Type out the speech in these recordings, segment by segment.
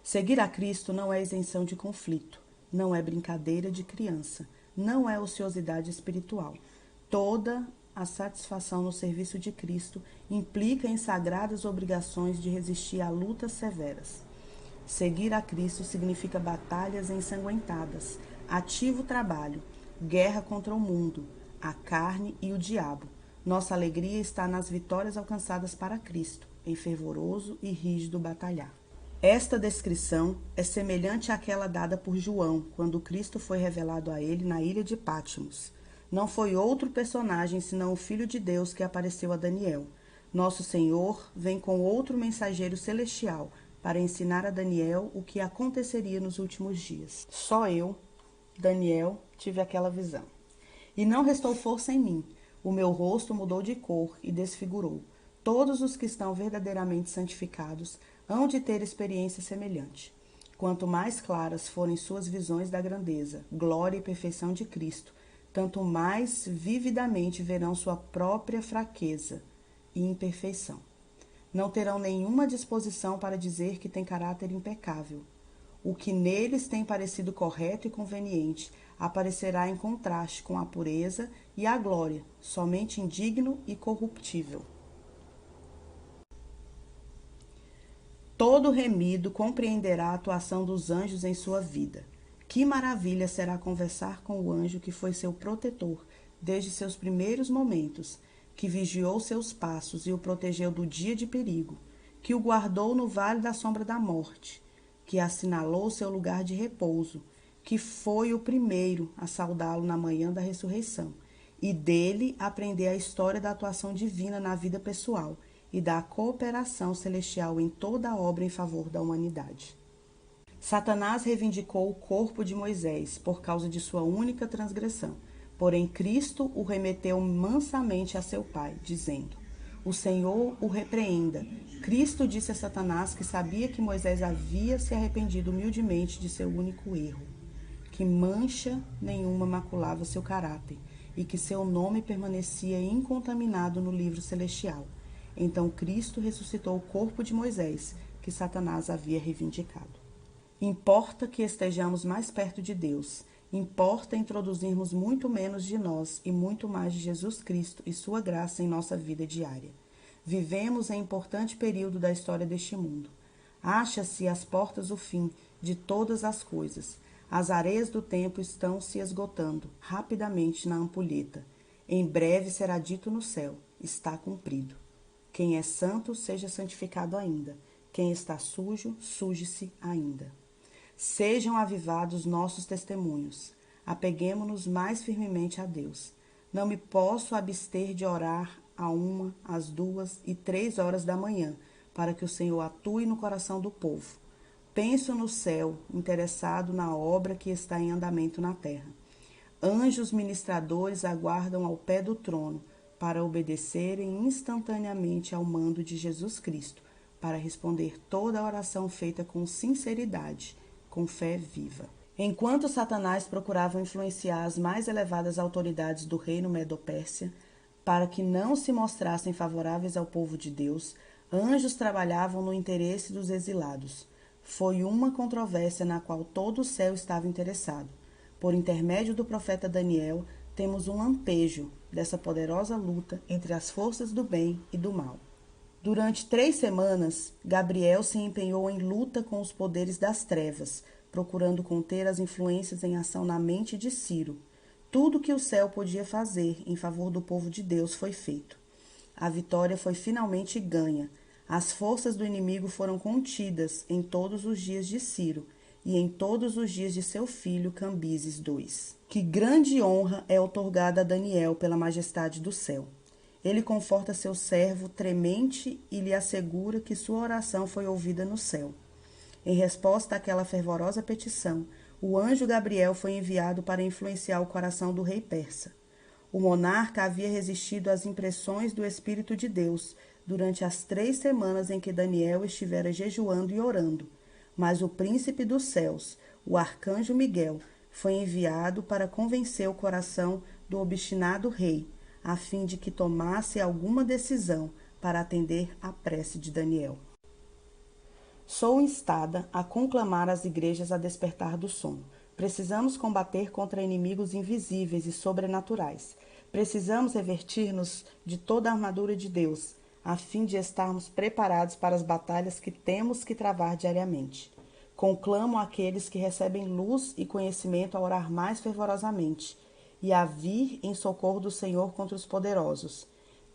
Seguir a Cristo não é isenção de conflito, não é brincadeira de criança, não é ociosidade espiritual. Toda a satisfação no serviço de Cristo implica em sagradas obrigações de resistir a lutas severas. Seguir a Cristo significa batalhas ensanguentadas, ativo trabalho, guerra contra o mundo, a carne e o diabo. Nossa alegria está nas vitórias alcançadas para Cristo, em fervoroso e rígido batalhar. Esta descrição é semelhante àquela dada por João, quando Cristo foi revelado a ele na ilha de Patmos. Não foi outro personagem senão o Filho de Deus que apareceu a Daniel. Nosso Senhor vem com outro mensageiro celestial para ensinar a Daniel o que aconteceria nos últimos dias. Só eu, Daniel, tive aquela visão. E não restou força em mim. O meu rosto mudou de cor e desfigurou. Todos os que estão verdadeiramente santificados hão de ter experiência semelhante. Quanto mais claras forem suas visões da grandeza, glória e perfeição de Cristo, tanto mais vividamente verão sua própria fraqueza e imperfeição. Não terão nenhuma disposição para dizer que tem caráter impecável. O que neles tem parecido correto e conveniente aparecerá em contraste com a pureza e a glória, somente indigno e corruptível. Todo remido compreenderá a atuação dos anjos em sua vida. Que maravilha será conversar com o anjo que foi seu protetor desde seus primeiros momentos, que vigiou seus passos e o protegeu do dia de perigo, que o guardou no vale da sombra da morte, que assinalou seu lugar de repouso, que foi o primeiro a saudá-lo na manhã da ressurreição, e dele aprender a história da atuação divina na vida pessoal e da cooperação celestial em toda a obra em favor da humanidade. Satanás reivindicou o corpo de Moisés por causa de sua única transgressão, porém Cristo o remeteu mansamente a seu Pai, dizendo: O Senhor o repreenda. Cristo disse a Satanás que sabia que Moisés havia se arrependido humildemente de seu único erro, que mancha nenhuma maculava seu caráter e que seu nome permanecia incontaminado no livro celestial. Então Cristo ressuscitou o corpo de Moisés, que Satanás havia reivindicado. Importa que estejamos mais perto de Deus. Importa introduzirmos muito menos de nós e muito mais de Jesus Cristo e sua graça em nossa vida diária. Vivemos em importante período da história deste mundo. Acha-se às portas o fim de todas as coisas. As areias do tempo estão se esgotando rapidamente na ampulheta. Em breve será dito no céu: está cumprido. Quem é santo, seja santificado ainda. Quem está sujo, suje-se ainda. Sejam avivados nossos testemunhos. Apeguemo-nos mais firmemente a Deus. Não me posso abster de orar a 1, às 2 e 3 horas da manhã, para que o Senhor atue no coração do povo. Penso no céu, interessado na obra que está em andamento na terra. Anjos ministradores aguardam ao pé do trono, para obedecerem instantaneamente ao mando de Jesus Cristo, para responder toda a oração feita com sinceridade, com fé viva. Enquanto Satanás procurava influenciar as mais elevadas autoridades do reino Medo-Pérsia, para que não se mostrassem favoráveis ao povo de Deus, anjos trabalhavam no interesse dos exilados. Foi uma controvérsia na qual todo o céu estava interessado. Por intermédio do profeta Daniel, temos um lampejo dessa poderosa luta entre as forças do bem e do mal. Durante 3 semanas, Gabriel se empenhou em luta com os poderes das trevas, procurando conter as influências em ação na mente de Ciro. Tudo que o céu podia fazer em favor do povo de Deus foi feito. A vitória foi finalmente ganha. As forças do inimigo foram contidas em todos os dias de Ciro e em todos os dias de seu filho Cambises II. Que grande honra é outorgada a Daniel pela majestade do céu. Ele conforta seu servo tremente e lhe assegura que sua oração foi ouvida no céu. Em resposta àquela fervorosa petição, o anjo Gabriel foi enviado para influenciar o coração do rei persa. O monarca havia resistido às impressões do Espírito de Deus durante as 3 semanas em que Daniel estivera jejuando e orando, mas o príncipe dos céus, o arcanjo Miguel, foi enviado para convencer o coração do obstinado rei, a fim de que tomasse alguma decisão para atender à prece de Daniel. Sou instada a conclamar as igrejas a despertar do sono. Precisamos combater contra inimigos invisíveis e sobrenaturais. Precisamos revestir-nos de toda a armadura de Deus, a fim de estarmos preparados para as batalhas que temos que travar diariamente. Conclamo aqueles que recebem luz e conhecimento a orar mais fervorosamente e a vir em socorro do Senhor contra os poderosos.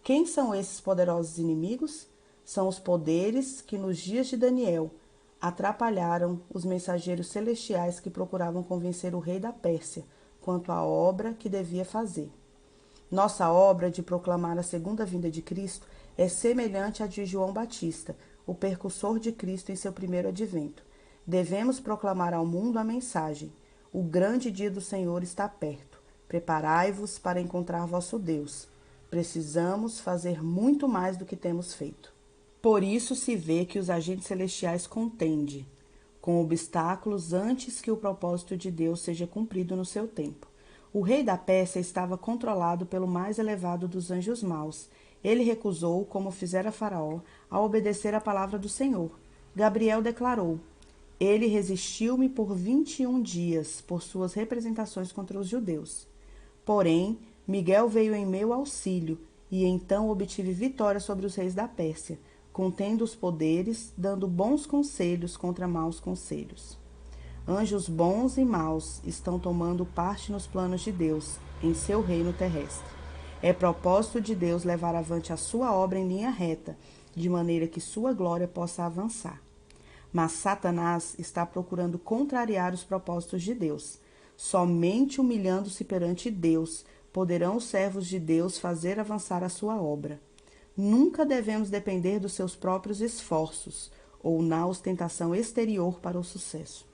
Quem são esses poderosos inimigos? São os poderes que nos dias de Daniel atrapalharam os mensageiros celestiais que procuravam convencer o rei da Pérsia quanto à obra que devia fazer. Nossa obra de proclamar a segunda vinda de Cristo é semelhante à de João Batista, o precursor de Cristo em seu primeiro advento. Devemos proclamar ao mundo a mensagem: o grande dia do Senhor está perto. Preparai-vos para encontrar vosso Deus. Precisamos fazer muito mais do que temos feito. Por isso se vê que os agentes celestiais contendem com obstáculos antes que o propósito de Deus seja cumprido no seu tempo. O rei da Pérsia estava controlado pelo mais elevado dos anjos maus. Ele recusou, como fizera Faraó, a obedecer à palavra do Senhor. Gabriel declarou: ele resistiu-me por 21 dias por suas representações contra os judeus. Porém, Miguel veio em meu auxílio, e então obtive vitória sobre os reis da Pérsia, contendo os poderes, dando bons conselhos contra maus conselhos. Anjos bons e maus estão tomando parte nos planos de Deus, em seu reino terrestre. É propósito de Deus levar avante a sua obra em linha reta, de maneira que sua glória possa avançar. Mas Satanás está procurando contrariar os propósitos de Deus. Somente humilhando-se perante Deus poderão os servos de Deus fazer avançar a sua obra. Nunca devemos depender dos seus próprios esforços ou na ostentação exterior para o sucesso.